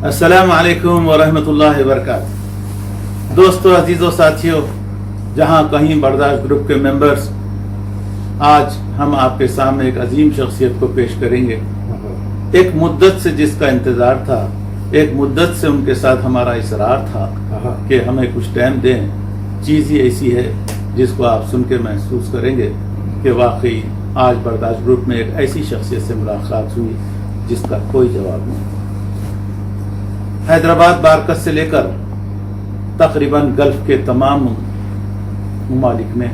अस्सलाम वालेकुम वरहमतुल्लाहि वबरकातुहू। दोस्तों, अजीज़ों, साथियों, जहाँ कहीं बर्दाश्त ग्रुप के मेंबर्स, आज हम आपके सामने एक अजीम शख्सियत को पेश करेंगे। एक मुद्दत से जिसका इंतज़ार था, एक मुद्दत से उनके साथ हमारा इसरार था कि हमें कुछ टाइम दें। चीज़ ही ऐसी है जिसको आप सुन के महसूस करेंगे कि वाकई आज बर्दाश्त ग्रुप में एक ऐसी शख्सियत से मुलाकात हुई जिसका कोई जवाब नहीं। हैदराबाद बारकस से लेकर तकरीबन गल्फ के तमाम ममालिक में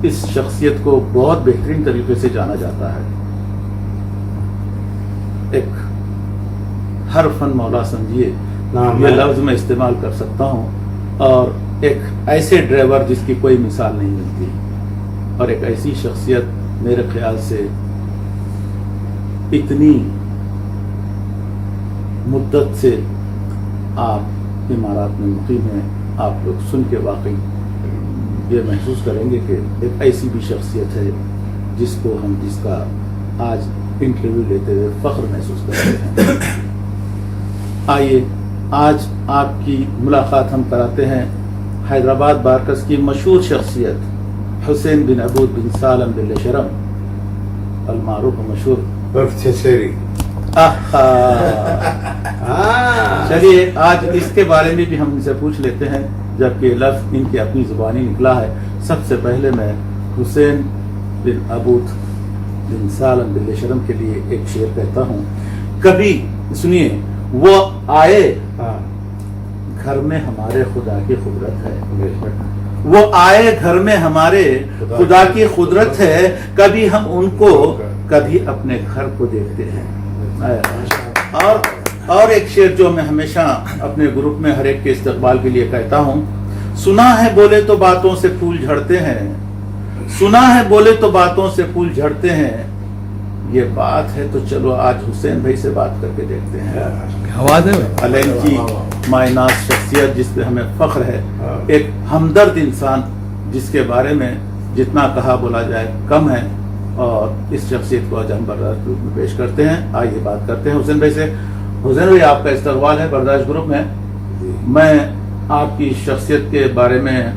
इस शख्सियत को बहुत बेहतरीन तरीके से जाना जाता है। एक हर फन मौला समझिए, ये लफ्ज मैं इस्तेमाल कर सकता हूँ, और एक ऐसे ड्राइवर जिसकी कोई मिसाल नहीं मिलती, और एक ऐसी शख्सियत मेरे ख्याल से इतनी मुद्दत से आप इमारात में मुकीम हैं। आप लोग सुन के वाकई ये महसूस करेंगे कि एक ऐसी भी शख्सियत है जिसका आज इंटरव्यू लेते हुए फख्र महसूस कर रहे हैं। आइए आज आपकी मुलाकात हम कराते हैं हैदराबाद बारकस की मशहूर शख्सियत हुसैन बिन अबूद बिन सालम बिन शरम अलमारूफ मशहूर चलिए आज इसके बारे में भी हम इनसे पूछ लेते हैं, जबकि लफ्ज इनकी अपनी जुबानी निकला है। सबसे पहले मैं हुसैन बिन अबूद बिन सालम बिन शरम के लिए एक शेर कहता हूँ। कभी सुनिए, वो आए घर में हमारे खुदा की कुदरत है, वो आए घर में हमारे खुदा की कुदरत है, कभी हम उनको कभी अपने घर को देखते हैं। और एक शेर जो मैं हमेशा अपने ग्रुप में हर एक के इस्तकबाल के लिए कहता हूँ। सुना है बोले तो बातों से फूल झड़ते हैं, सुना है बोले तो बातों से फूल झड़ते हैं, ये बात है तो चलो आज हुसैन भाई से बात करके देखते हैं। आवाज है अलैन की मायनाज शख्सियत जिस पे हमें फख्र है, एक हमदर्द इंसान जिसके बारे में जितना कहा बोला जाए कम है, और इस शख्सियत को आज हम बर्दाश्त ग्रुप में पेश करते हैं। आइए बात करते हैं हुसैन भाई से। हुसैन भाई, आपका इस्तकबाल है बर्दाश्त ग्रुप में। मैं आपकी शख्सियत के बारे में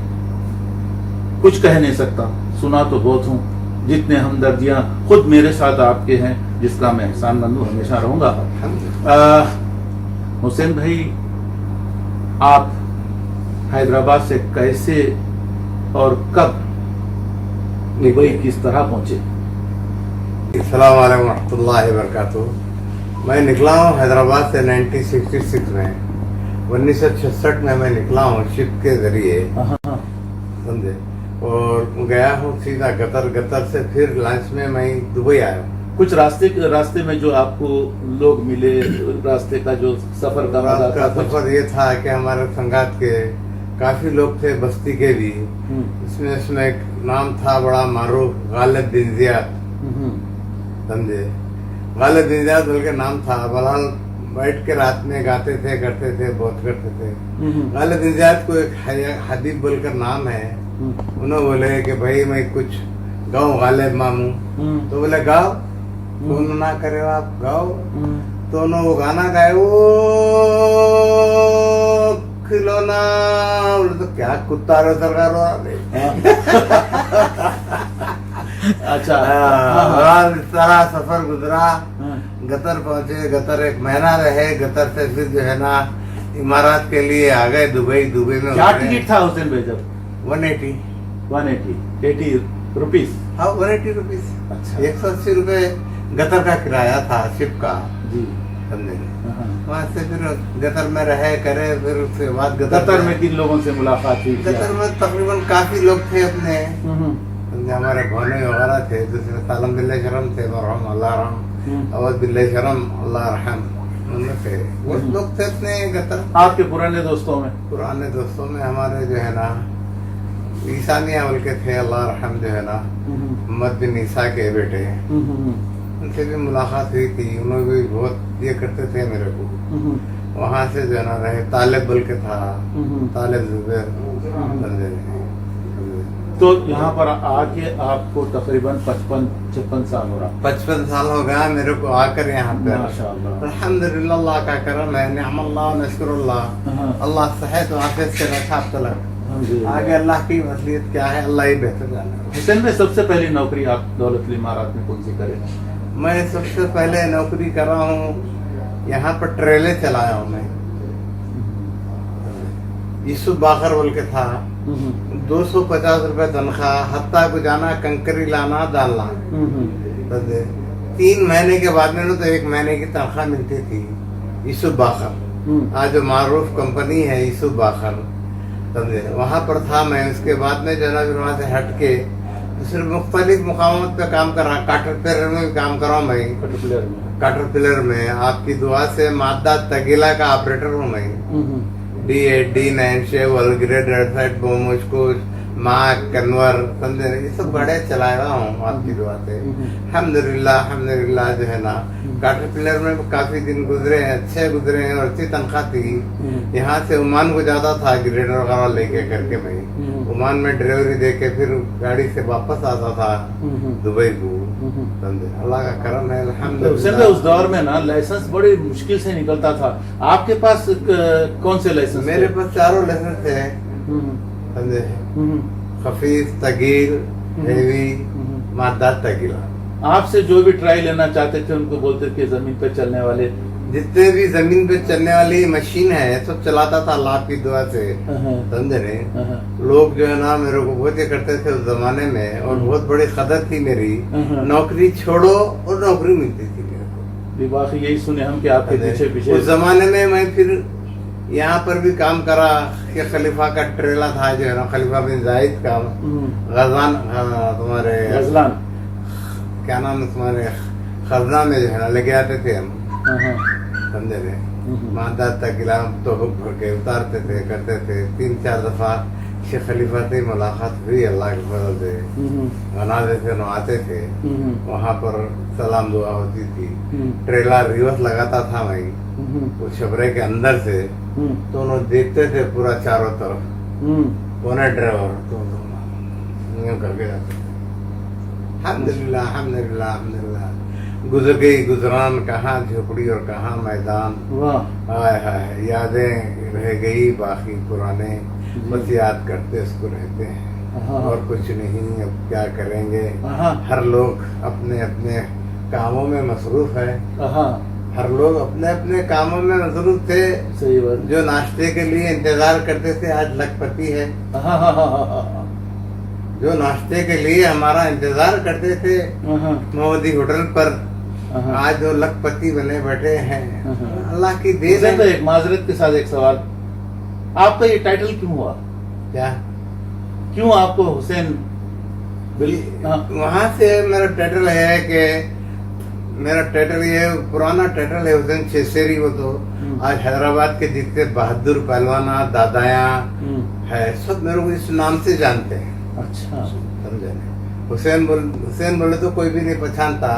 कुछ कह नहीं सकता, सुना तो बहुत हूँ। जितने हमदर्दियाँ खुद मेरे साथ आपके हैं, जिसका मैं एहसानमंद हमेशा रहूंगा। हुसैन भाई, आप हैदराबाद से कैसे और कब दुबई किस तरह पहुंचे? अस्सलाम वालेकुम रहमतुल्लाहि वबरकातुहू। मैं निकला हूँ हैदराबाद से 1966 में। 1966 में मैं निकला हूँ शिप के जरिए, समझे, और गया हूँ सीधा गतर से फिर लंच में मैं दुबई आया हूँ। कुछ रास्ते में जो आपको लोग मिले, रास्ते का जो सफर का सफर ये था कि हमारे संगात के काफी लोग थे, बस्ती के भी। इसमें एक नाम था बड़ा मारूफ, गालिब बिन ज़ियाद, समझे। गालिब बिन ज़ियाद बल्कि नाम था। बहरहाल बैठ के रात में गाते थे, करते थे, बहुत करते थे। गालिब बिन ज़ियाद को एक हबीब बोलकर नाम है। उन्होंने बोले कि भाई मैं कुछ गाऊं गालिब मामू, तो बोले गाओ। तो उन्होंने ना करे आप गाओ, तो उन्होंने वो गाना गाए, वो खिलौना, तो क्या कुत्ता रो सरकार अच्छा। सारा सफर गुजरा, गतर पहुंचे, गतर एक महीना रहे। गतर से फिर जो है ना इमारात के लिए आ गए दुबई। दुबई में क्या टिकट था हुसैन भाई जब? 180 रुपीज। हाँ, 180 रुपीज। अच्छा। 180 रुपए गतर का किराया था शिप का, जी, समझे। वहाँ से फिर गतर में रहे करे, फिर उसके बाद गतर में किन लोगों से मुलाकात हुई? गतर में तकरीबन काफी लोग थे अपने, हमारे भाने वगैरह थे। दूसरे सालम बिल्ला शरम थे, मरहम अल्लाह रहम, अवध बिल्ला शरम अल्लाह रहम, उनमें थे। वो लोग थे अपने गतर। आपके पुराने दोस्तों में? पुराने दोस्तों में हमारे जो है ना ईसानिया बोल के थे, अल्लाह रहम, जो है ना मोहम्मद बिन ईसा के बेटे, उनसे भी मुलाकात हुई थी। उन्होंने भी बहुत ये करते थे मेरे को। वहाँ से जो है ना रहे तालिब बोल के था, तालिब जुबैर, तो यहाँ पर आके आपको तकरीबन 55-56 साल हो रहा। 55 साल हो गया मेरे को आकर यहाँ पे। माशाअल्लाह। अल्हम्दुलिल्लाह, अल्लाह का करम है, निअमल्लाह नशकुरुल्लाह। हाँ। अल्लाह सेहत और आफियत से रखा अब तक। अल्हम्दुलिल्लाह। आगे अल्लाह की मसलियत क्या है, अल्लाह ही बेहतर जाने। हुसैन में सबसे पहली नौकरी आप दौलत इमारात में कौन सी करे? मैं सबसे पहले नौकरी कर रहा हूँ यहाँ पर, ट्रेले चलाया हूँ मैं। यूसुफ बाकर बोल के था, 250 रुपए तनख्वाह, हत्ता को जाना, कंकरी लाना, डालना। 3 महीने के बाद में तो 1 महीने की तनख्वाह मिलती थी। यूसुफ बाकर, आज जो मारूफ कंपनी है यूसुफ बाकर, समझे, वहाँ पर था मैं। उसके बाद में जो ना फिर वहाँ से हट के दूसरे मुख्तलिफ मुकामों पे काम कर रहा। काटरपिलर में भी काम कर रहा हूँ मैं। काटरपिलर में आपकी दुआ से मादा तगीला का ऑपरेटर हूँ मैं। D8, D9, शेवल, ग्रेड, रेडसाइड, बोमुशकुश, माक, कन्वर, समझे, ये सब बड़े चलाया रहा हूँ आपकी दुआ से। अल्हम्दुलिल्लाह जो है ना, काटरपिलर में काफी दिन गुजरे हैं, अच्छे गुजरे हैं और अच्छी तनख्वाह थी। यहाँ से ओमान को जाता था ग्रेडर वगैरह लेके करके मैं। ओमान में डिलीवरी दे के फिर गाड़ी से वापस आता था दुबई को, समझे। अल्लाह का करम है, अल्हम्दुलिल्लाह। उस दौर में ना लाइसेंस बड़ी मुश्किल से निकलता था। आपके पास कौन से लाइसेंस? मेरे पास 4 लाइसेंस थे, समझे, खफीफ, तगील, हेवी, मादा तगीला। आपसे जो भी ट्राई लेना चाहते थे उनको बोलते थे जमीन पे चलने वाले, जितने भी जमीन पे चलने वाली मशीन है सब चलाता था अल्लाह की दुआ से, समझे नहीं। लोग जो है ना मेरे को बहुत ही करते थे उस जमाने में, और बहुत बड़ी कदर थी मेरी। नौकरी छोड़ो और नौकरी मिलती थी मेरे को। बाकी यही सुने हम कि आपके पीछे पीछे। उस जमाने में मैं फिर यहाँ पर भी काम करा कि खलीफा का ट्रेला था जो है ना, खलीफा बिन जायद का, गजलान, तुम्हारे गजलान, क्या नाम है तुम्हारे, खजना में जो है ना लेके आते थे हम, समझे नहीं। मादा तकिला तो भर के उतारते थे, करते थे। 3-4 दफा शेख खलीफा से मुलाकात हुई अल्लाह के फजल से। गनाजे से नवाते थे, वहाँ पर सलाम दुआ होती थी। ट्रेला रिवर्स लगाता था मैं वो शबरे के अंदर से, तो उन्होंने देखते थे पूरा चारों तरफ, कौन है ड्राइवर, तो करके जाते थे। अल्हम्दुलिल्लाह, अल्हम्दुलिल्लाह, अल्हम्दुलिल्लाह। गुजर गई गुजरान, कहाँ झोपड़ी और कहाँ मैदान। हाय हाय, यादें रह गई बाकी पुराने, बस याद करते उसको रहते हैं, और कुछ नहीं। अब क्या करेंगे, हर लोग अपने अपने कामों में मसरूफ है। हर लोग अपने अपने कामों में मसरूफ थे। सही बात। जो नाश्ते के लिए इंतजार करते थे आज लखपति है। जो नाश्ते के लिए हमारा इंतजार करते थे मोदी होटल पर, आज जो लखपति बने बैठे हैं। अल्लाह की देन है। तो एक माजरत के साथ एक सवाल, आपका ये टाइटल क्यों हुआ? क्या, क्यों आपको हुसैन? वहाँ से मेरा टाइटल है कि मेरा टाइटल ये पुराना टाइटल है हुसैन छेसेरी। वो तो आज हैदराबाद के जितने बहादुर पहलवाना दादाया है सब मेरे को इस नाम से जानते हैं। अच्छा, समझे। हुसैन बोले तो कोई भी नहीं पहचानता,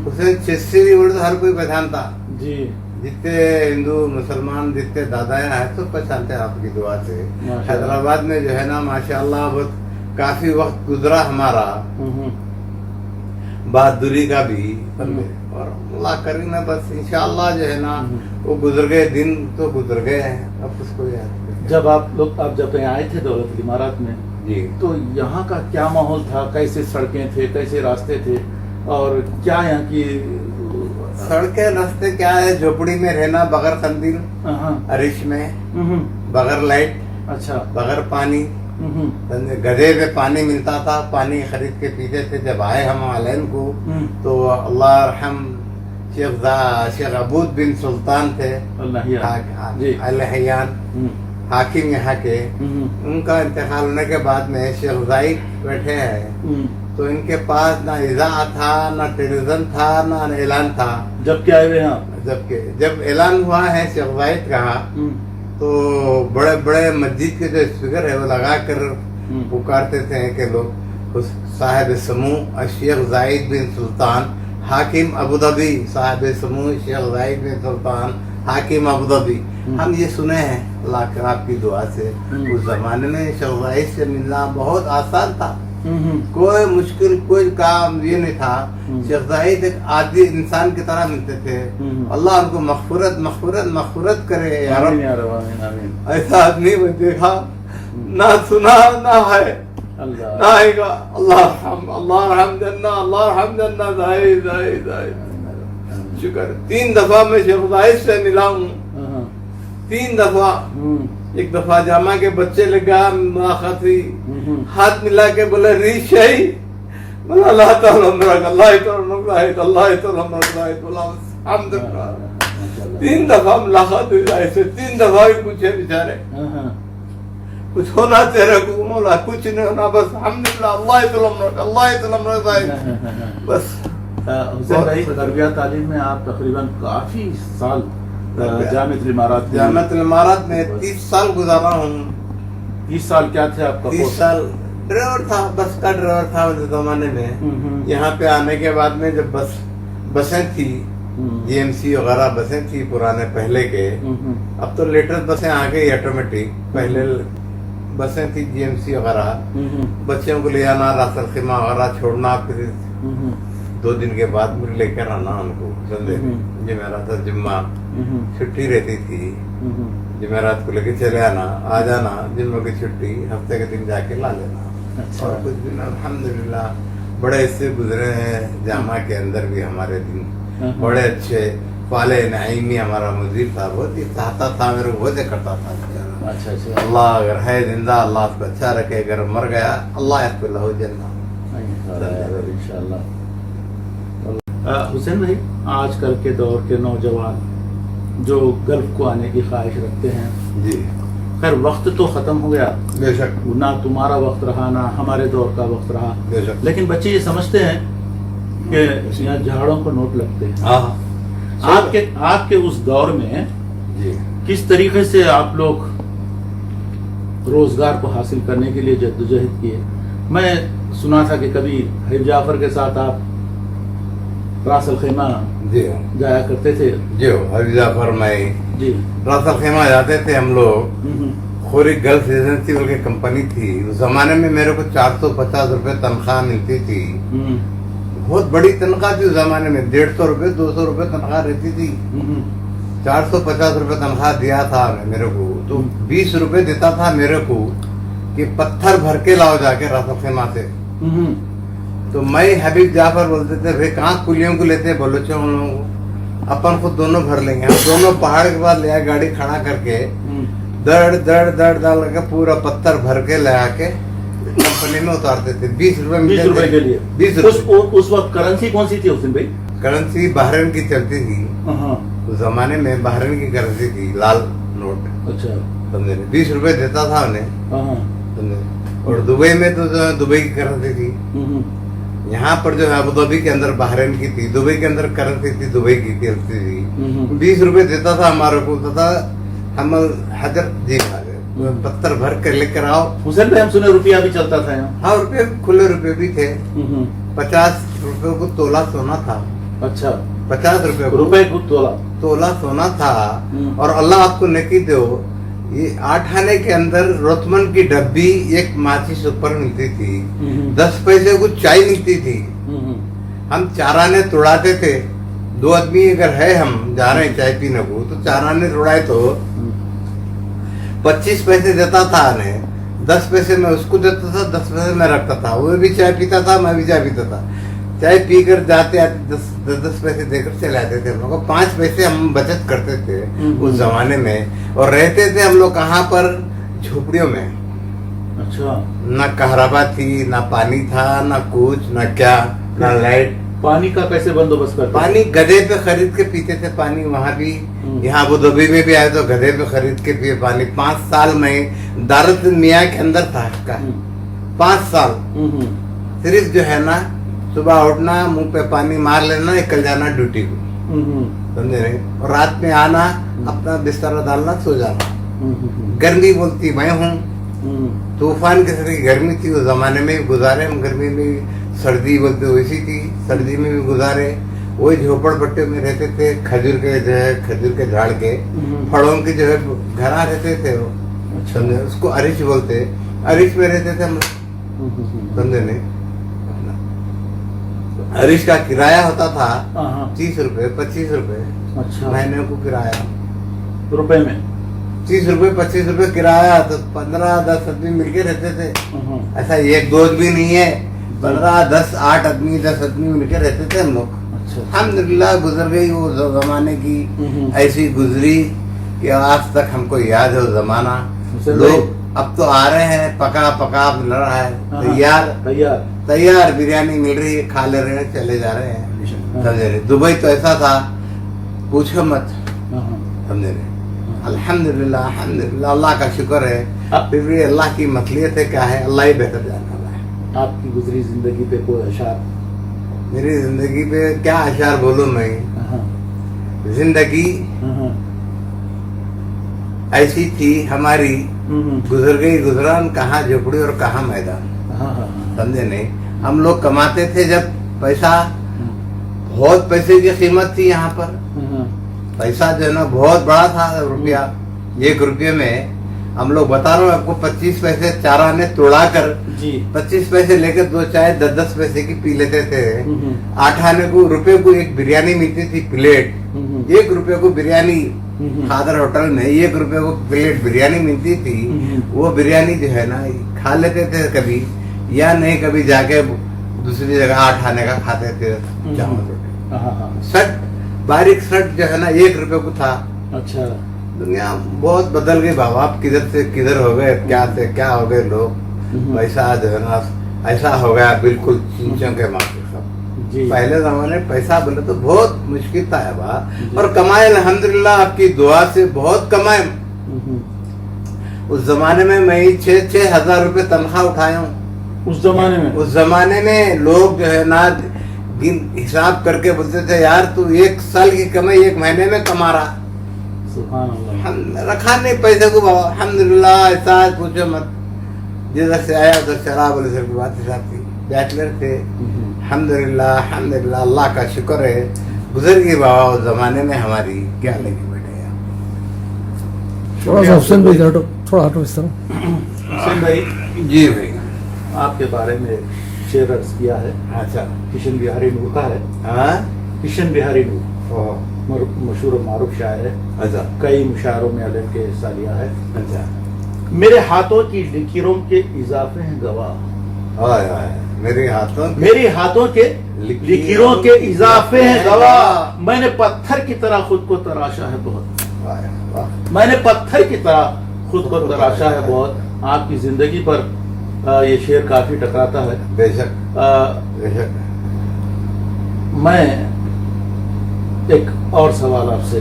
हुसैन छेसेरी बोले तो हर कोई पहचानता जी। जितने हिंदू मुसलमान जितने दादाया है सब पहचानते हैं आपकी दुआ से। हैदराबाद में जो है ना माशाअल्लाह बहुत काफी वक्त गुजरा हमारा, बहादुरी का भी, और अल्लाह करी ना, बस इंशाअल्लाह जो है ना वो गुजर गए दिन तो गुजर गए हैं, अब उसको याद। जब आप जब यहाँ आए थे दौलत इमारात में जी, तो यहाँ का क्या माहौल था? कैसे सड़कें थे, कैसे रास्ते थे, और क्या यहाँ की सड़कें रास्ते क्या है? झोपड़ी में रहना, बगैर कंदील, अरिश में, बगैर लाइट, अच्छा, बगैर पानी। गधे पे पानी मिलता था, पानी खरीद के पीते थे। जब आए हम आलैन को तो अल्लाह रहम शेख अबूद बिन सुल्तान थे अल-हयान, हाकिम यहाँ के। उनका इंतकाल होने के बाद में शेख जाहिद बैठे हैं, तो इनके पास ना इज़ा था, ना टेलीविजन था, ना ऐलान था। जब क्या आए यहाँ, जब ऐलान हुआ है शेख जाहिद का, तो बड़े बड़े मस्जिद के जो स्पीकर है वो लगा कर पुकारते थे कि लोग साहिब समूह शेख जाहिद बिन सुल्तान, हाकिम अबू धाबी, साहिब समूह शेख जाहिद बिन सुल्तान हाकिम अबू धाबी, हम ये सुने हैं अल्लाह के आपकी दुआ से। उस जमाने में शेख से मिलना बहुत आसान था, कोई मुश्किल कोई काम ये नहीं था। शेख जाहिद एक आदि इंसान की तरह मिलते थे। अल्लाह उनको मग़फ़िरत मग़फ़िरत मग़फ़िरत करे या रब। ऐसा आदमी मैं देखा ना सुना ना है ना आएगा। अल्लाह हमदन्ना जाहिद शुक्र। 3 दफा मैं शेख जाहिद से मिला हूँ, 3 दफा। एक दफा जामा के बच्चे लगा मुलाकात हुई, हाथ मिला के बोला रीश है, बोला अल्लाह ताला मरक अल्लाह ताला मरक बोला हमदल्ला। 3 दफा मुलाकात हुई ऐसे, 3 दफा भी पूछे बेचारे कुछ होना तेरे को, मौला कुछ नहीं होना, बस हमदल्ला अल्लाह ताला मरक बस। हुसैन भाई, तरबिया तालीम में आप तकरीबन काफी साल जामिअतुल इमारात में 30 साल गुजारा हूँ। 30 साल क्या थे आपका? 30 साल ड्राइवर था, बस का ड्राइवर था उस जमाने में। यहाँ पे आने के बाद में जब बसें थी, जीएमसी वगैरह बसें थी पुराने पहले के, अब तो लेटेस्ट बसें आ गई ऑटोमेटिक। पहले बसें थी जीएमसी वगैरह, बच्चों को ले आना, रासल खिमा वगैरह छोड़ना, फिर 2 दिन के बाद मुझे लेकर आना उनको संडे। जुमेरात था, जुम्मा छुट्टी रहती थी, जुमेरात को लेके चले आना, आ जाना, जुम्मे की छुट्टी, हफ्ते के दिन जाके ला लेना। अच्छा। और कुछ दिन अल्हम्दुलिल्लाह बड़े इससे गुजरे हैं। जामा के अंदर भी हमारे दिन बड़े अच्छे। पाले नाइमी हमारा मुदीर था, बहुत ही चाहता था मेरे को, बहुत करता था। अच्छा अच्छा। अल्लाह अगर है जिंदा अल्लाह उसको अच्छा रखे, अगर मर गया अल्लाह इसको लहू जन्नत इंशाअल्लाह। हुसैन भाई, आजकल के दौर के नौजवान जो गल्फ को आने की ख्वाहिश रखते हैं जी, खैर वक्त तो ख़त्म हो गया, बेशक, ना तुम्हारा वक्त रहा ना हमारे दौर का वक्त रहा, बेशक। लेकिन बच्चे ये समझते हैं कि यहाँ झाड़ों पर नोट लगते हैं। हाँ, आपके उस दौर में जी किस तरीके से आप लोग रोजगार को हासिल करने के लिए जद्दोजहद किए? मैं सुना था कि कभी हबीब जाफर के साथ आप रासल खैमा जी जाया करते थे। जी हबीब जाफर में जी रासल खैमा जाते थे हम लोग। खोरी गल्फ एजेंसी बोल के कंपनी थी उस जमाने में। मेरे को 450 रुपए तनख्वाह मिलती थी, बहुत बड़ी तनख्वाह थी उस जमाने में। 150 रुपए 200 रुपए तनख्वाह रहती थी। 450 रुपए तनख्वाह दिया था मेरे को, तो 20 रुपए देता था मेरे को कि पत्थर भर के लाओ जाके रासल खैमा से। तो मैं हबीब जाफर बोलते थे भाई कहाँ कुलियों को लेते हैं बलोचों को, अपन खुद दोनों भर लेंगे। हम दोनों पहाड़ के बाद ले आए गाड़ी खड़ा करके, दड़ दड़ दड़ दड़ लगा पूरा पत्थर भर के ले आके कंपनी में उतारते थे। 20 रुपए के लिए 20 रुपए। उस वक्त करेंसी कौन सी थी हुसैन भाई? करेंसी बहरीन की चलती थी उस जमाने में, बहरीन की करेंसी थी, लाल नोट। अच्छा, समझे? 20 रुपए देता था उन्हें, समझे? और दुबई में तो दुबई की करेंसी थी। यहाँ पर जो है अबू धाबी के अंदर बहरीन की थी, दुबई के अंदर करेंसी थी, दुबई की चलती थी। 20 रुपए देता था हमारे को, तथा हम हजरत जी खा गए, पत्थर भर कर लेकर आओ। हुसैन भाई हम सुने रुपया भी चलता था यहाँ? हाँ, रुपये खुले रुपए भी थे। 50 रुपए को तोला सोना था। अच्छा, 50 रुपए को तोला सोना था। और अल्लाह आपको नेकी दो, ये 8 आने के अंदर रोतमन की डब्बी एक माचिस ऊपर मिलती थी, 10 पैसे को चाय मिलती थी। हम 4 आने तोड़ाते थे। 2 आदमी अगर है, हम जा रहे हैं चाय पीने को, तो 4 आने तोड़ाए तो 25 पैसे देता था ने, 10 पैसे मैं उसको देता था, 10 पैसे मैं रखता था। वो भी चाय पीता था, मैं भी चाय पीता था। चाय पीकर जाते आते 10 पैसे देकर चले आते थे। हम लोग को 5 पैसे हम बचत करते थे उस जमाने में। और रहते थे हम लोग कहाँ पर? झोपड़ियों में। अच्छा, ना कहराबा थी, ना पानी था, ना कुछ, ना क्या, ना लाइट। पानी का कैसे बंदोबस्त करते? पानी गधे पे खरीद के पीते थे पानी, वहाँ भी। यहाँ अबू धाबी में भी आए तो गधे पे खरीद के पिए पानी। 5 साल में दारुल मियाँ के अंदर था इसका। 5 साल सिर्फ जो है ना, सुबह उठना, मुंह पे पानी मार लेना, निकल जाना ड्यूटी को, समझे नहीं? और रात में आना, अपना बिस्तर डालना, सो जाना। गर्मी बोलती मैं हूँ, तूफान की तरह गर्मी थी उस जमाने में। गुजारे हम गर्मी में, सर्दी बोलते वैसी थी, सर्दी में भी गुजारे। वही झोपड़पट्टी में रहते थे, खजूर के जो है खजूर के झाड़ के फड़ों के जो है घरा रहते थे वो, समझे, उसको अरिश बोलते, अरिश में रहते थे हम लोग, समझे नहीं। अरिश का किराया होता था 30 रुपए 25 रुपए, अच्छा, महीने को किराया रुपए में 30 रुपए 25 रुपए किराया, तो 15-10 आदमी मिलके रहते थे। ऐसा एक दो भी नहीं है, 15-10 8 आदमी 10 आदमी मिलके रहते थे हम लोग। अच्छा, अल्हम्दुलिल्लाह गुजर गई वो जमाने की, ऐसी गुजरी कि आज तक हमको याद है वो जमाना। लोग अब तो आ रहे हैं, पका पका मिल रहा है, तैयार तैयार तैयार बिरयानी मिल रही है, खा ले रहे हैं, चले जा रहे हैं, समझे रहे। दुबई तो ऐसा था, पूछो मत, समझे रहे। अल्हम्दुलिल्लाह अल्हम्दुलिल्लाह, अल्लाह का शुक्र है। फिर भी अल्लाह की मसलियत है, क्या है, अल्लाह ही बेहतर जानता है। आपकी गुजरी जिंदगी पे कोई अशार? मेरी जिंदगी पे क्या अशार बोलूं मैं। जिंदगी ऐसी थी हमारी, गुजर गई गुजरान, कहाँ झोपड़ी और कहाँ मैदान, समझे नहीं। हम लोग कमाते थे जब पैसा, बहुत पैसे की कीमत थी यहाँ पर, पैसा जो है ना बहुत बड़ा था। रुपया 1 रुपये में हम लोग, बता रहा हूँ आपको, 25 पैसे 4 आने तोड़ा कर 25 पैसे लेकर 2 चाय 10-10 पैसे की पी लेते थे। 8 आने को रुपए को एक बिरयानी मिलती थी प्लेट, 1 रुपये को बिरयानी खादर होटल में 1 रुपये को प्लेट बिरयानी मिलती थी। वो बिरयानी जो है ना खा लेते थे कभी, या नहीं कभी जाके दूसरी जगह 8 आने का खाते थे चावल रोटी। शर्ट, बारीक शर्ट जो है ना 1 रुपये को था। अच्छा, दुनिया बहुत बदल गई बाबा, आप किधर से किधर हो गए, क्या से क्या हो गए लोग। पैसा जो है ना ऐसा हो गया बिल्कुल चिंचों के माथे सब। पहले जमाने पैसा बोले तो बहुत मुश्किल था बा, और कमाए अल्हम्दुलिल्लाह, आपकी दुआ से बहुत कमाए। उस जमाने में मैं 6-6 हजार रुपए तनख्वाह उठाया हूँ। उस जमाने में लोग जो है ना हिसाब करके बोलते थे, यार तू 1 साल की कमाई 1 महीने में कमा रहा। हम रखा नहीं पैसे को बाबा, अल्हम्दुलिल्लाह, ऐसा पूछो मत। जिधर से आया उधर शराब वाले की बात हिसाब थी, बैचलर थे। अल्हम्दुलिल्लाह अल्हम्दुलिल्लाह, अल्लाह का शुक्र है, गुजर गई बाबा उस जमाने में हमारी, क्या लगी बेटे यार। थोड़ा सा हुसैन भाई थोड़ा हटो इस तरह। हुसैन भाई जी भाई, आपके बारे में शेर अर्ज किया है। अच्छा, किशन बिहारी नूर का है। किशन बिहारी नूर मशहूर मारूफ शायर है। अच्छा, कई मुशायरों में अलग के हिस्सा लिया है। अच्छा, मेरे हाथों की लकीरों के इजाफे हैं गवाह, मेरे हाथों के लकीरों के इजाफे हैं गवाह। मैंने पत्थर की तरह खुद को तराशा है बहुत, मैंने पत्थर की तरह खुद को तराशा है बहुत। आपकी जिंदगी पर ये शेर काफी टकराता है। बेशक बेशक। मैं एक और सवाल आपसे,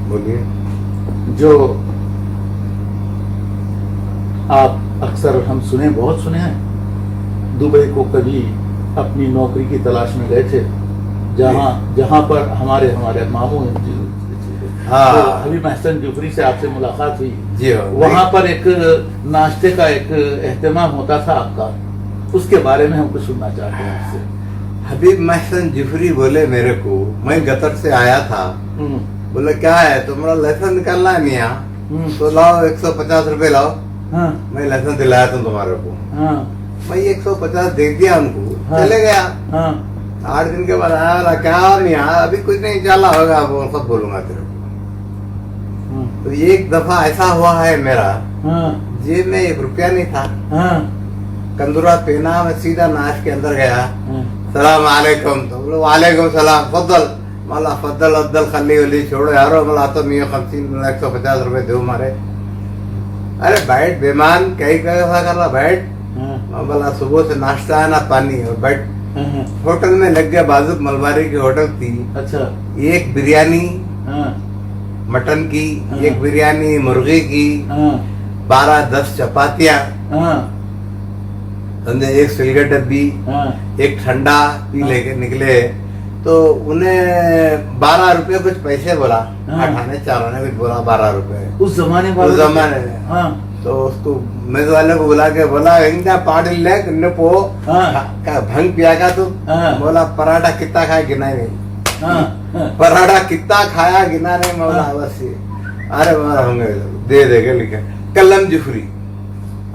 बोलिए। जो आप अक्सर हम सुने, बहुत सुने हैं, दुबई को कभी अपनी नौकरी की तलाश में गए थे, जहां पर हमारे मामू तो हबीब महसन जुफरी से आपसे मुलाकात हुई जी। वहां पर एक नाश्ते का एक एहतमाम होता था आपका, उसके बारे में हम कुछ सुनना चाहते हैं आपसे। हबीब महसन जुफरी बोले मेरे को, मैं गतर से आया था, बोले क्या है तुम्हारा लाइसेंस निकालना है मियाँ, तो लाओ 150 रुपए लाओ। मैं लाइसेंस दिलाया था तुम्हारे को। मैं 150 दे दिया उनको, चले गया। 8 दिन के बाद आया, क्या मियाँ अभी कुछ नहीं, चला होगा वो सब बोलूंगा तेरे को। तो एक दफा ऐसा हुआ है मेरा, जेब में 1 रुपया नहीं था, कंदूरा पहना, मैं सीधा नाश के अंदर गया, सलाम अलैकुम, तो बोलो वालेकुम सलाम, फद्दल माला फद्दल अद्दल खली वली छोड़ो यारो, मला तो मियाँ 150 रुपए दो मारे। अरे बैठ बेमान, कैसा कर रहा, बैठ। बोला सुबह से नाश्ता है ना पानी, और बैठ। होटल में लग गया, बाजू मलबारी की होटल थी। अच्छा, एक बिरयानी मटन की, एक बिरयानी मुर्गी की, 12-10 चपातियां, एक सिलगर डब्बी, एक ठंडा पी लेके निकले। तो उन्हें 12 रुपए कुछ पैसे बोला, 8 आने 4 आने कुछ बोला, 12 रुपए उस जमाने में। तो उसको मेज वाले को बुला के बोला इंदा पाड़ी ले ने पो हाँ। का भंग पिया का तू हाँ। बोला पराठा कितना खाया गिना नहीं हाँ, हाँ, पराठा कितना खाया गिना नहीं मैं बोला बस ये अरे बोला होंगे दे देगा लिखा कलम जुफरी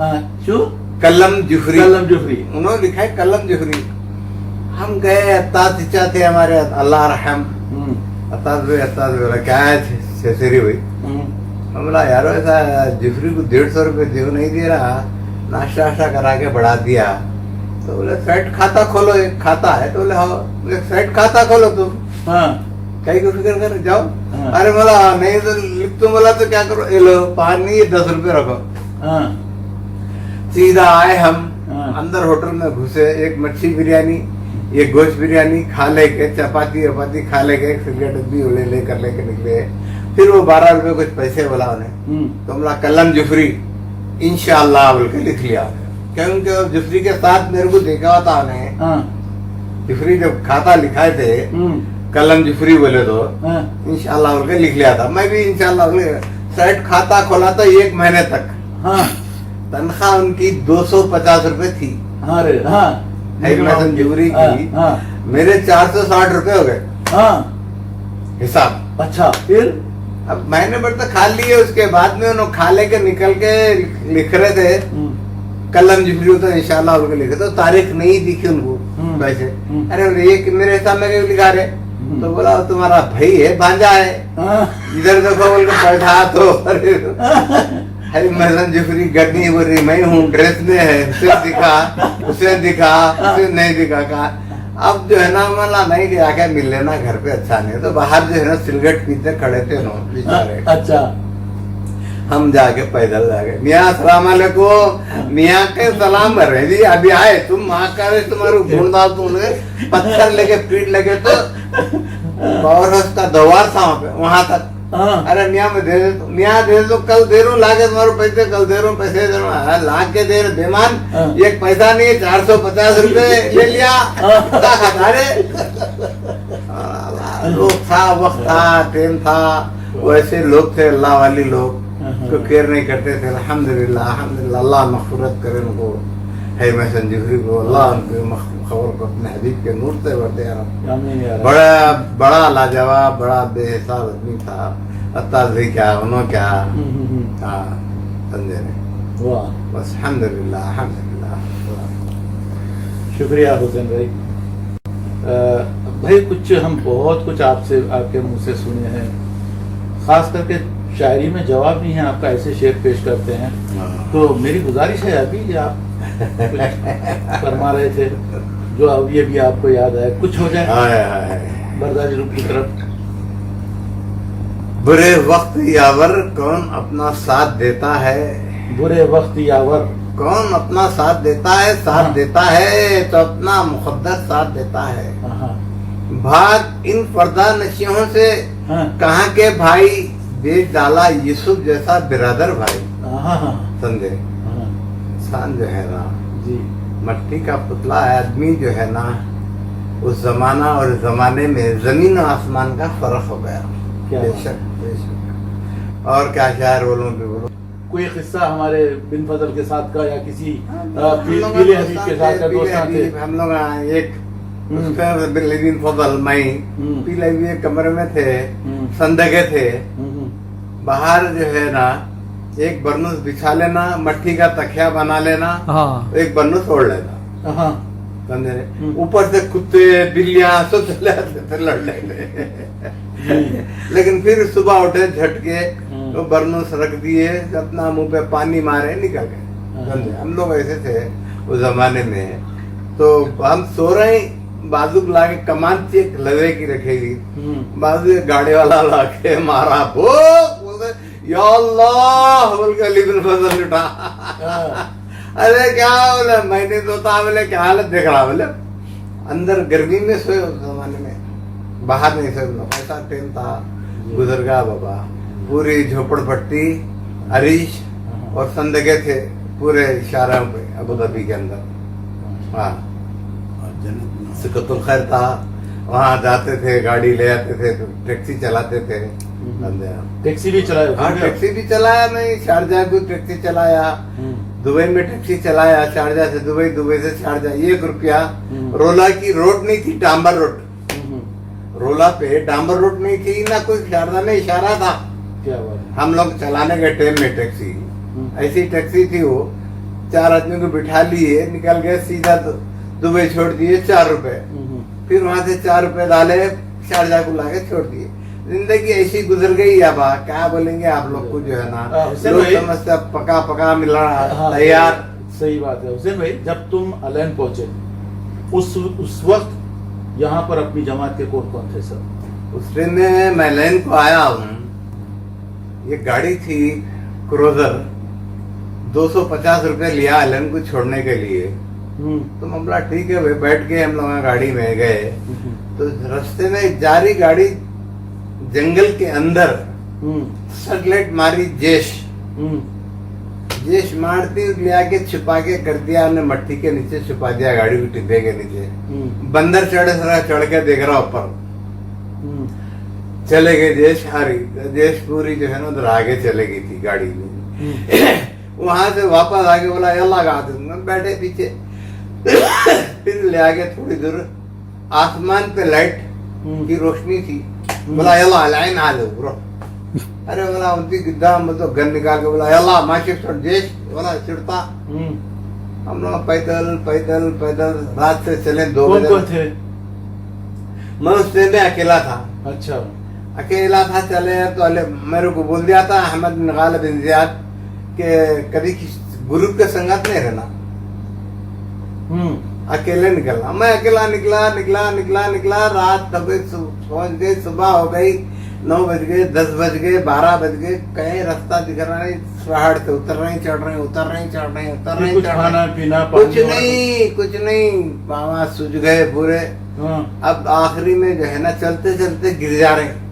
हाँ, चू कलम जुफरी कलम जुफरी उन्होंने लिखा है कलम जुफरी। हम गए अत्ताज चचा थे हमारे अल्लाह रहम अत्ताज बोला क्या है छेसरी भाई मैं बोला यार ऐसा जिफरी को 150 रुपये दो नहीं दे रहा नाश्ता वाश्ता करा के बढ़ा दिया तो बोले सेट खाता खोलो एक खाता है तो बोले हाँ बोले सेट खाता खोलो तुम हाँ, कहीं को फिक्र कर जाओ हाँ। अरे बोला नहीं तो लिख तुम बोला तो क्या करो ये लो पानी 10 रुपये रखो हाँ, सीधा आए हम हाँ। अंदर होटल में घुसे एक मच्छी बिरयानी एक गोश्त बिरयानी खा लेके चपाती वपाती खा लेके एक सिगरेट भी लेकर लेके निकले। फिर वो 12 रुपए कुछ पैसे बोला उन्हें तो बोला कलम जुफरी इंशाअल्लाह बोल के लिख लिया क्योंकि जुफरी के साथ मेरे को देखा हुआ था उन्हें हाँ, जुफरी जब खाता लिखाए थे कलम जुफरी बोले तो हाँ, इंशाअल्लाह बोल के लिख लिया था। मैं भी इंशाअल्लाह बोल के सेट खाता खोला था 1 महीने तक। हाँ, तनख्वाह उनकी 250 रुपए थी हाँ रे हाँ, हैदराबाद जुफरी हाँ, की हाँ, मेरे 460 रुपए हो गए हाँ, हिसाब। अच्छा फिर अब मैंने बट तो खा लिए उसके बाद में उन्होंने खा लेके निकल के लिख रहे थे कलम जिफरी तो इंशाल्लाह उनको लिखे तो तारीख नहीं दिखी उनको वैसे। अरे बोले ये मेरे हिसाब में क्यों लिखा रहे तो बोला तुम्हारा भाई है भांजा है हाँ, इधर देखो बोल के बैठा तो अरे महसन जिफरी गर्मी बोल रही मैं हूँ ड्रेस में है उसे दिखा उसे नहीं दिखा कहा अब जो है ना मला नहीं कि आके मिल लेना घर पे अच्छा नहीं तो बाहर जो है ना सिगरेट पीते खड़े थे ना बेचारे। अच्छा हम जाके पैदल जाके मियाँ सलाम अलैकुम मियाँ के सलाम कर रहे जी अभी आए तुम माँ का तुम्हारे ढूंढा तुम पत्थर लेके पीट लगे तो पावर हाउस का द्वार था वहां तक। हाँ, अरे मियाँ में दे दो मियाँ दे दो कल दे रहा हूँ लाके तुम्हारे पैसे कल दे रहा हूँ पैसे दे रहा हूँ लाख के दे रहे बेमान हाँ। एक पैसा नहीं है 450 रुपए ले लिया क्या खाता रे लोग था वक्त था ट्रेन था वैसे लोग थे अल्लाह वाली लोग को केयर नहीं करते थे। अल्हम्दुलिल्लाह अल्हम्दुलिल्लाह अल्लाह मग़फ़िरत करे उनको है मैं संजीवरी को अल्लाह उनके खबर को अपने हबीब के नूर से भरते यार। आमीन या रब। बड़ा बड़ा लाजवाब बड़ा बेहिसाब आदमी था अत्ताज भी क्या उन्होंने क्या हाँ समझे नहीं वाह बस अल्हम्दुलिल्लाह अल्हम्दुलिल्लाह। शुक्रिया हुसैन भाई। भाई कुछ हम बहुत कुछ आपसे आपके मुंह से सुने हैं खास करके शायरी में जवाब नहीं है आपका ऐसे शेर पेश करते हैं तो मेरी गुजारिश है अभी आप कुछ फरमा रहे थे जो अब ये भी आपको याद है कुछ हो जाए बरदारी रूप की तरफ। बुरे वक्त यावर कौन अपना साथ देता है बुरे वक्त यावर कौन अपना साथ देता है साथ देता है तो अपना मुकद्दर साथ देता है। हाँ, भाग इन पर्दा नशियों से हाँ, कहाँ के भाई बेच डाला यूसुफ जैसा बिरादर भाई हाँ, हाँ, समझे। हाँ, इंसान जो है ना जी मट्टी का पुतला है आदमी जो है ना उस जमाना और जमाने में जमीन और आसमान का फर्क हो गया क्या बेशक बेशक। और क्या शायर बोलूं कि बोलूं कोई किस्सा हमारे बिन फजल के साथ का या किसी हम लोग पीले हबीब के साथ का पीले दोस्तां थे हबीब, हम लोग एक उसका बिन फजल मई पीले हुए एक कमरे में थे संदगे थे बाहर जो है ना एक बरनूस बिछा लेना मट्टी का तकिया बना लेना हाँ एक बरनूस ओढ़ लेना हाँ समझे रे? ऊपर से कुत्ते बिल्लियां सब चले आते थे लड़ने में लेकिन फिर सुबह उठे झटके तो बरनूस रख दिए अपना मुंह पे पानी मारे निकल गए समझे। हम लोग ऐसे थे उस जमाने में तो हम सो रहे बाजू लाके कमान थी एक लवे की रखेगी बाजू एक गाड़ी वाला लाके मारा वो बोलते या अल्लाह बोल के अली बिन फजल उठा अरे क्या बोले मैंने तो था बोले क्या हालत देख रहा बोले अंदर गर्मी में सोए उस जमाने में बाहर नहीं सोए ऐसा ट्रेन था गुजर गया बाबा पूरी झोपड़पट्टी अरीश और संदगे थे पूरे इशारों पे अबू धाबी के अंदर। हाँ सिकतुल खैर था वहाँ जाते थे गाड़ी ले आते थे तो टैक्सी चलाते थे समझे। टैक्सी भी चलाए? हाँ टैक्सी भी चलाया मैं, शारजा भी टैक्सी चलाया, दुबई में टैक्सी चलाया, शारजा से दुबई, दुबई से शारजा। 1 रुपया रोला की रोड नहीं थी, डांबर रोड। रोला पे डांबर रोड नहीं थी ना, कोई शारदा में इशारा था। क्या बात है। हम लोग चलाने के टाइम में टैक्सी, ऐसी टैक्सी थी वो, 4 आदमी को बिठा लिए, निकल गए सीधा दुबई, छोड़ दिए 4 रुपए। फिर वहां से 4 रुपए डाले, शारजा को लाके छोड़ दिए। जिंदगी ऐसी गुजर गई। अब क्या बोलेंगे आप लोग को, जो है ना, लोग समझते पका पका मिला तैयार। सही बात है हुसैन भाई। जब तुम अलैन पहुंचे उस वक्त यहाँ पर अपनी जमात के कौन कौन थे सर? उस ट्रेन में मैं लैन को आया हूँ, ये गाड़ी थी क्रूजर, 250 रुपए लिया अलैन को छोड़ने के लिए। तो हम बोला ठीक है भाई, बैठ के हम लोग गाड़ी में गए। तो रास्ते में जा रही गाड़ी जंगल के अंदर सटलाइट मारी, जेश मारती, ले आके छुपा के कर दिया हमने, मट्टी के नीचे छुपा दिया, गाड़ी को टिब्बे के नीचे। बंदर चढ़ के देख रहा ऊपर। चले गए जेश, हारी जेश पूरी जो है ना उधर आगे चले गई थी गाड़ी में। वहां से वापस आके बोला यल्ला गा दूंगा, बैठे पीछे। फिर ले आके थोड़ी दूर आसमान पे लाइट की रोशनी थी, बोला यल्ला लाइन आ जाओ ब्रो। अरे बोला उनकी गिद्दा मतलब गन निकाल के बोला यल्ला माशिक छोड़, जेश बोला चिड़ता। हम लोग पैदल पैदल पैदल रात से चले 2 बजे। कौन थे? मैं उस ट्रेन में अकेला था। अच्छा। अकेला था, चले तो मेरे को बोल दिया था अहमद बिन गालिब बिन जियाद के कभी ग्रुप के संगत नहीं रहना, अकेले निकलना। मैं अकेला निकला रात पहुंच गई, सुबह हो गई, 9 बज गए, 10 बज गए, 12 बज गए, कहीं रास्ता दिख रहा नहीं, पहाड़ से उतर रहे चढ़ रहे, खाना पीना कुछ नहीं, बाबा सूझ गए पूरे। अब आखिरी में जो है ना चलते चलते गिर जा रहे,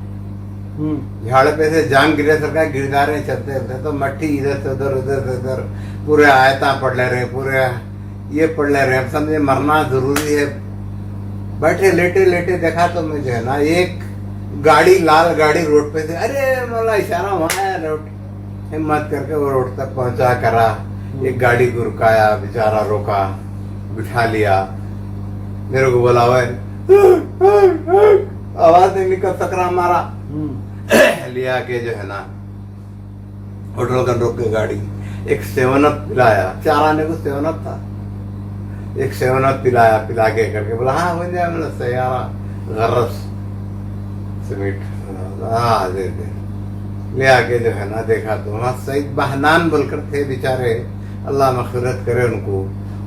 झाड़ पे से जान गिरे सरकार गिर जा रहे, चलते चलते तो मट्टी इधर से उधर पूरे आयता पढ़ ले रहे, पूरे ये पढ़ ले रहे। समझे मरना जरूरी है। बैठे लेटे देखा तो मैं जो है ना एक गाड़ी, लाल गाड़ी रोड पे से, अरे मोला इशारा वहां है रोड, हिम्मत करके वो रोड तक पहुंचा करा। एक गाड़ी को रुकाया, बेचारा रोका, बिठा लिया, मेरे को बोला आवाज नहीं निकल सक रहा हमारा। लिया के जो है ना होटल का रोक के गाड़ी, एक 7 अप पिलाया, 4 आने को 7 अप था, एक 7 अप पिलाया, पिला के करके बोला हाँ बन जाए, मतलब सयारा गरस सीमेंट, हाँ दे ले आके जो है ना देखा तो वहाँ सईद बहनान बोलकर थे बेचारे, अल्लाह मग़फ़िरत करे उनको,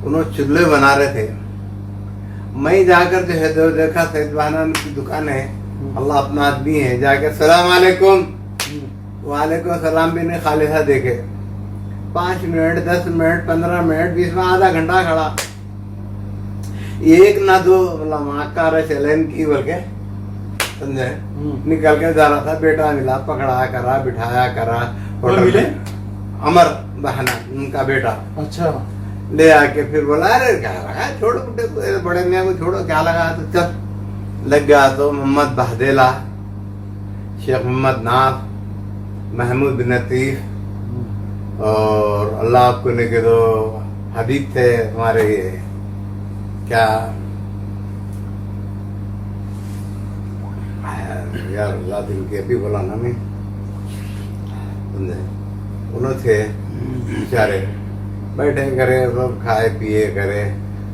उन्होंने चूल्हे बना रहे थे। मैं जाकर जो है देखा सईद बहनान की दुकान है, अल्लाह अपना आदमी है, जाकर सलाम अलैकुम, वालेकुम सलाम भी नहीं, खालिसा देखे 5 मिनट 10 मिनट 15 मिनट 20 में आधा घंटा खड़ा, एक ना दो बोला माँ का चैलेंज की बोल के समझे, निकल के जा रहा था, बेटा मिला, पकड़ा करा, बिठाया करा होटल में, अमर बहना उनका बेटा। अच्छा। ले आके फिर बोला अरे क्या लगा, छोड़ो बड़े मियाँ को छोड़ो, क्या लगा, तो चल लग गया। तो मोहम्मद बहदेला, शेख मोहम्मद नाफ, महमूद बिन लतीफ और अल्लाह आपको ने के दो हबीब थे हमारे, ये क्या यार अल्लाह दिल के अभी बोला ना मैं, उन्होंने थे बेचारे, बैठे करे सब खाए पिए करे।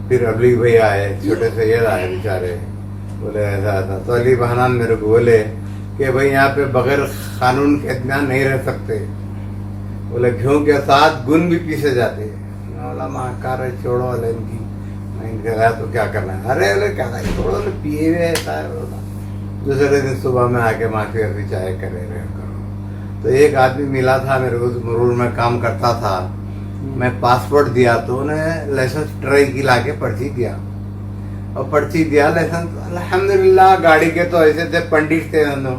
फिर अली भाई आए, छोटे से ये आए बेचारे, बोले ऐसा था। तो अली बहनान मेरे को बोले कि भाई यहाँ पे बगैर कानून के इत्मीनान नहीं रह सकते, बोले घी के साथ गुन भी पीसे जाते। बोला माँ कार छोड़ो वाले इनकी, मैं गया तो क्या करना है, अरे बोले क्या छोड़ो, पिए हुए ऐसा है। दूसरे दिन सुबह में आके माफी अभी चाय करे रहे करो। तो एक आदमी मिला था मेरे को, मरूर में काम करता था, मैं पासपोर्ट दिया तो उन्हें लाइसेंस ट्राई की लाके पर्ची दिया, और पर्ची दिया लाइसेंस, अल्हम्दुलिल्लाह गाड़ी के तो ऐसे थे पंडित थे दोनों,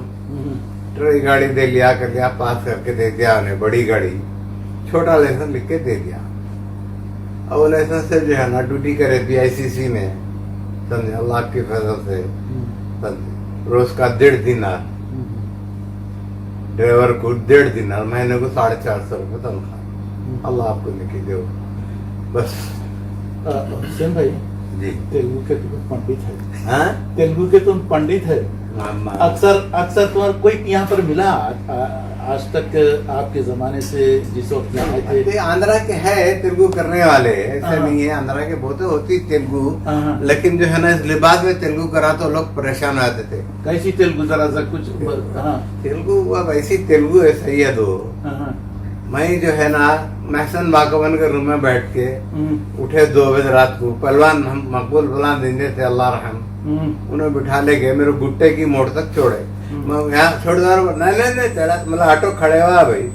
ट्राई गाड़ी दे लिया कर लिया, पास करके दे दिया उन्हें, बड़ी गाड़ी, छोटा लाइसेंस लिख के दे दिया। और वो लाइसेंस से जो है ना ड्यूटी करे PICC में, समझे अल्लाह की फजल से, समझे रोज का 1.5 दिनार ड्राइवर को 1.5 दिनार, महीने को 450 रुपये तनख्वाह। अल्लाह आपको निकी दो बस। हुसैन भाई जी तेलुगु के तुम पंडित है, हाँ तेलुगु के तुम पंडित है। अक्सर तुम्हारा कोई यहाँ पर मिला आज तक आपके जमाने से जिस वक्त यहाँ आए थे? ये आंध्रा के है तेलुगु करने वाले, ऐसे हाँ। नहीं है। आंध्रा के बहुत होती तेलुगु, हाँ। लेकिन जो है ना इस लिबास में तेलुगु करा तो लोग परेशान हो जाते थे। कैसी तेलुगु जरा सा कुछ? हाँ तेलुगु अब ऐसी तेलुगु है, सही है। तो हाँ मैं जो है ना महसन बागवन के रूम में बैठ के हम्म, उठे 2 बजे रात को, पहलवान हम मकबूल फलान जिंदे थे अल्लाह रहम, उन्हें बिठा ले गए मेरे गुट्टे की मोड़ तक छोड़े। मैं यहाँ छोड़ दो, नहीं चला, मतलब ऑटो खड़े हुआ भाई,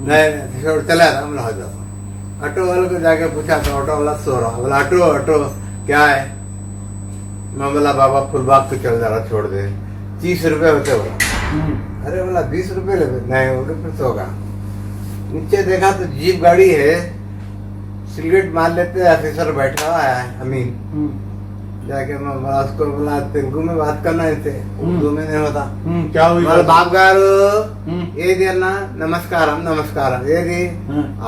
नहीं छोड़ चला था, मतलब हो जाता। ऑटो वाले को जाके पूछा तो ऑटो वाला सो रहा, बोला ऑटो क्या है? मैं बोला बाबा फुलबाग तो चल जा रहा, छोड़ दे, 30 रुपए होते। बोला अरे बोला 20 रुपए ले, नहीं बोले फिर सोगा। नीचे देखा तो जीप गाड़ी है, सिगरेट मार लेते ऑफिसर बैठा हुआ है अमीन। जाके मैं बोला उसको, बोला तेलुगु में बात करना है, उर्दू में नहीं होता। क्या हुई बोला बाप गारू हम्म। ఏదన్నా నమస్కారం ఏది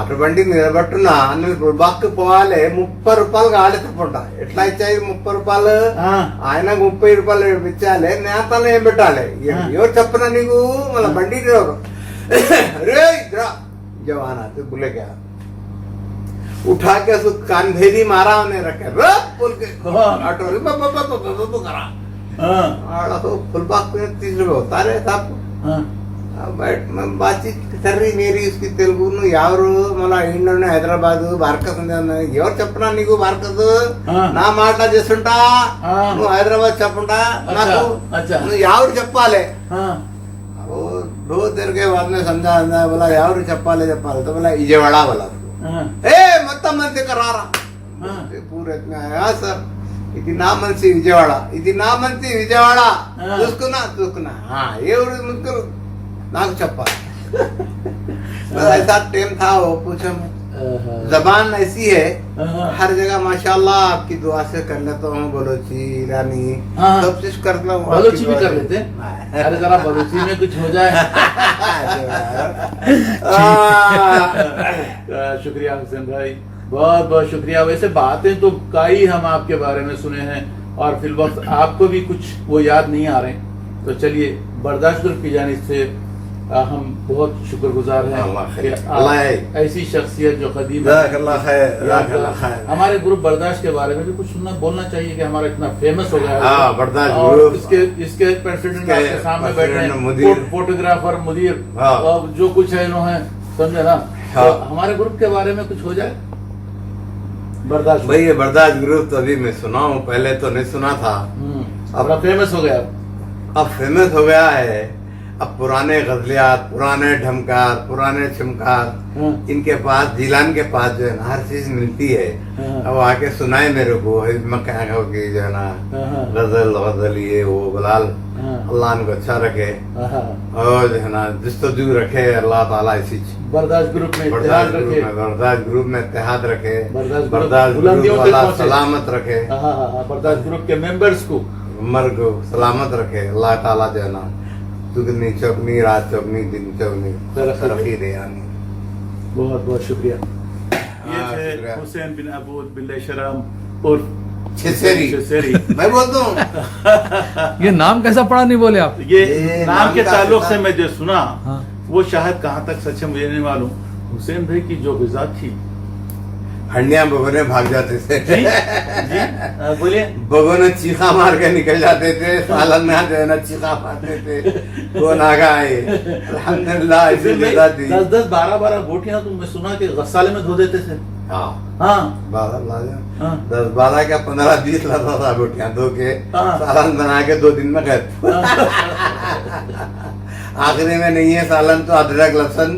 అటువంటి నిలబట్టున్నా నువ్వు బాక్కు పోవాలి 30 రూపాయలు కావాలి తప్పకుండా ఎట్లా ఇచ్చాయి 30 రూపాయలు ఆయన 30 రూపాయలు ఇచ్చాలి నేతలు ఏం పెట్టాలి ఎవరు చెప్పనా నీకు మళ్ళీ బండి రే जवान आते बोले क्या उठा के उसको कानभेदी मारा, उन्हें रखे बोल के ऑटो करा फुलबाग पे 30 रुपये होता रहे साहब। बैठ मैं बातचीत कर रही मेरी उसकी तेलुगु यावरू मला ఇండియన్ హైదరాబాద్ బార్కస్ ఎవరు చెప్పనా నీకు బార్కస్ నా మాట చేస్తుంటా నువ్వు హైదరాబాద్ చెప్పుంటా నాకు నువ్వు ఎవరు చెప్పాలి? वो 2 देर के बाद में समझा बोला यार चप्पाले तो बोला विजयवाड़ा बोला మొత్తం మంది करारा पूरे इतना आया सर ఇది నా మంచి విజయవాడ చూసుకున్నా ఎవరు ముగ్గురు నాకు చెప్పాలి। ऐसा टाइम था वो पूछो मत। जबान ऐसी है हर जगह माशाल्लाह आपकी दुआ से कर लेता हूँ, बलोची ईरानी सब चीज करता हूँ। बलोची भी कर लेते? अरे जरा बलोची में कुछ हो जाए। शुक्रिया हुसैन भाई, बहुत बहुत शुक्रिया। वैसे बातें तो कई हम आपके बारे में सुने हैं और फिर वक्त आपको भी कुछ वो याद नहीं आ रहे, तो चलिए बर्दाश्त ग्रुप की जानिब से हम बहुत शुक्रगुजार हैं कि आप ऐसी शख्सियत जो कदीम हमारे ग्रुप बर्दाश्त के बारे में भी कुछ सुनना बोलना चाहिए कि हमारा इतना फेमस हो गया है और इसके प्रेसिडेंट आपके सामने बैठे हैं, फोटोग्राफर मुदीर जो कुछ है इन्होंने समझे ना। तो हमारे ग्रुप के बारे में कुछ हो जाए। बर्दाश्त भाई ये बर्दाश्त ग्रुप तो अभी मैं सुना हूँ, पहले तो नहीं सुना था, अब फेमस हो गया। अब फेमस हो गया है। अब पुराने गजलियात, पुराने ढमकार, पुराने चमकार इनके पास, जिलान के पास जो है ना हर चीज मिलती है। अब आके सुनाए मेरे को मक्का की जो है ना गजल ये वो बलाल, अल्लाह इनको अच्छा रखे और जो है ना जिस्तजू रखे अल्लाह ताला इसी बर्दाश्त ग्रुप में इत्तेहाद रखे, बर्दाश्त ग्रुप वाला सलामत रखे, बर्दाश्त ग्रुप के मेंबर्स को उम्र को सलामत रखे अल्लाह ताला जो है ना दुगनी चौगनी रात चौगनी दिन चौगनी तरक्की दे आनी। बहुत बहुत शुक्रिया। ये थे हुसैन बिन अबूद बिल्ले शराम उर्फ छेसेरी। मैं बोलता हूँ ये नाम कैसा पड़ा नहीं बोले आप? ये नाम के ताल्लुक से मैं जो सुना हाँ। वो शायद कहाँ तक सच है मुझे नहीं मालूम। हुसैन भाई की जो ग़िज़ा थी, हंडिया बगोने भाग जाते थे। बोलिए। बगोने चीखा मार के निकल जाते थे, सालन में जो है ना चीखा मारते थे, कौन आगा आए। अल्हम्दुलिल्लाह ऐसी ग़िज़ा थी। 10-10 12-12 गोटियां तो मैं सुना कि गस्साले में धो देते थे। हाँ हाँ 10-12 क्या 15-20 लाता था गोटियां धो के, सालन बना के 2 दिन में गए। आखिरी में नहीं है सालन तो अदरक लहसुन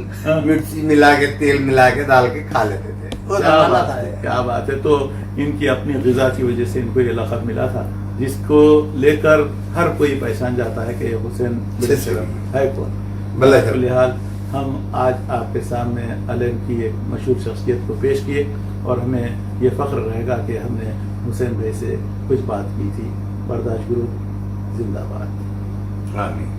मिर्ची मिला के तेल मिला के डाल के खा लेते थे। क्या बात है। तो इनकी अपनी ग़िज़ा की वजह से इनको ये लक़ब मिला था, जिसको लेकर हर कोई पहचान जाता है कि हुसैन है कौन। फिलहाल हम आज आपके सामने अलम की एक मशहूर शख्सियत को पेश किए और हमें ये फ़ख्र रहेगा कि हमने हुसैन भाई से कुछ बात की थी। बर्दाश्त ग्रुप जिंदाबाद। आमीन।